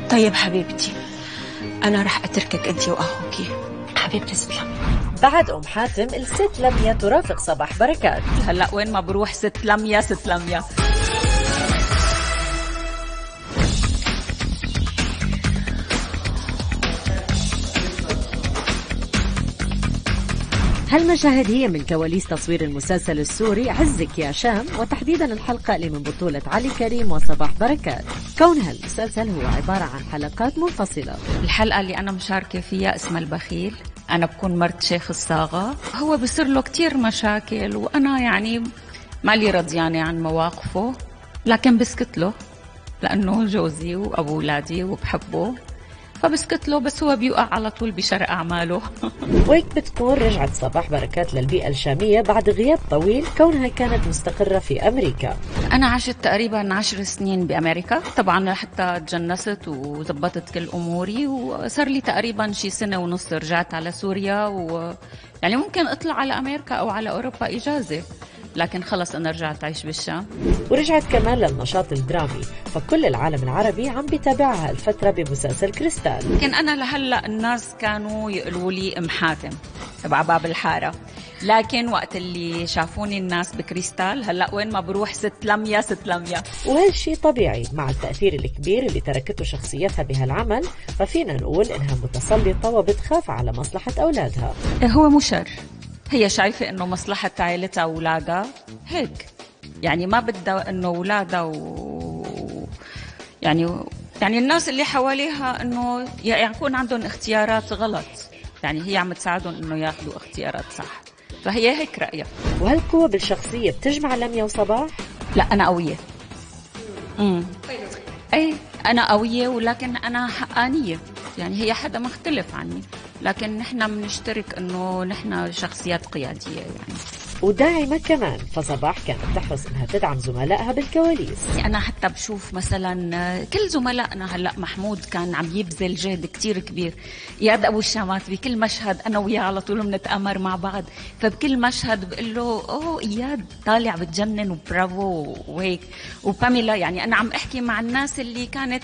طيب حبيبتي، أنا رح أتركك أنت وأخوكي. حبيبتي تسلمي. بعد أم حاتم الست لميا ترافق صباح بركات. هلأ وين ما بروح ست لميا ست لميا. هالمشاهد هي من كواليس تصوير المسلسل السوري عزك يا شام، وتحديدا الحلقة اللي من بطولة علي كريم وصباح بركات. كون هالمسلسل هو عبارة عن حلقات منفصلة. الحلقة اللي أنا مشاركة فيها اسمها البخيل. أنا بكون مرت شيخ الصاغة. هو بصير له كتير مشاكل، وأنا يعني مالي رضيانة عن مواقفه، لكن بسكت له لأنه جوزي وأبو ولادي وبحبه، فبسكت له، بس هو بيوقع على طول بشر أعماله. وهيك بتكون رجعت صباح بركات للبيئة الشامية بعد غياب طويل، كونها كانت مستقرة في أمريكا. أنا عشت تقريبا 10 سنين بأمريكا، طبعا حتى تجنست وزبطت كل أموري، وصار لي تقريبا شي سنة ونص رجعت على سوريا، يعني ممكن أطلع على أمريكا أو على أوروبا إجازة، لكن خلص أنا رجعت أعيش بالشام. ورجعت كمان للنشاط الدرامي، فكل العالم العربي عم بيتابعها الفترة بمسلسل كريستال. لكن أنا لهلأ الناس كانوا يقولوا لي أم حاتم تبع باب الحارة، لكن وقت اللي شافوني الناس بكريستال هلأ وين ما بروح ست لميا ست لميا. وهالشي طبيعي مع التأثير الكبير اللي تركته شخصيتها بهالعمل، ففينا نقول إنها متسلطة وبتخاف على مصلحة أولادها. هو مشر، هي شايفة إنه مصلحة عائلتها وولادها هيك، يعني ما بدها إنه ولادها يعني الناس اللي حواليها إنه يكون عندهم اختيارات غلط، يعني هي عم تساعدهم إنه ياخذوا اختيارات صح، فهي هيك رأيها. وهالقوة بالشخصية بتجمع لميا وصباح؟ لا أنا قوية. أي أنا قوية، ولكن أنا حقانية، يعني هي حدا مختلف عني، لكن نحن بنشترك إنه نحن شخصيات قيادية يعني. وداعمة كمان، فصباح كانت تحرص إنها تدعم زملائها بالكواليس. أنا حتى بشوف مثلا كل زملائنا هلأ، محمود كان عم يبذل جهد كتير كبير، إياد أبو الشامات بكل مشهد أنا وياه على طول بنتأمر مع بعض، فبكل مشهد بقول له أوه إياد طالع بتجنن وبرافو وهيك. وباميلا، يعني أنا عم أحكي مع الناس اللي كانت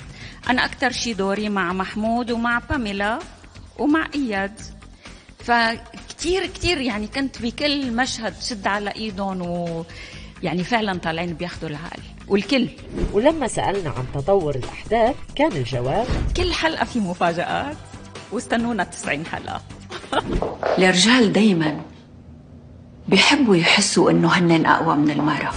أنا أكتر شي دوري مع محمود ومع باميلا ومع إياد، فكتير كتير يعني كنت بكل مشهد شد على ايدهم، ويعني فعلا طالعين بياخدوا العقل والكل. ولما سألنا عن تطور الأحداث كان الجواب كل حلقة في مفاجآت، واستنونا 90 حلقة. الرجال دايما بيحبوا يحسوا انه هنن اقوى من المرأة.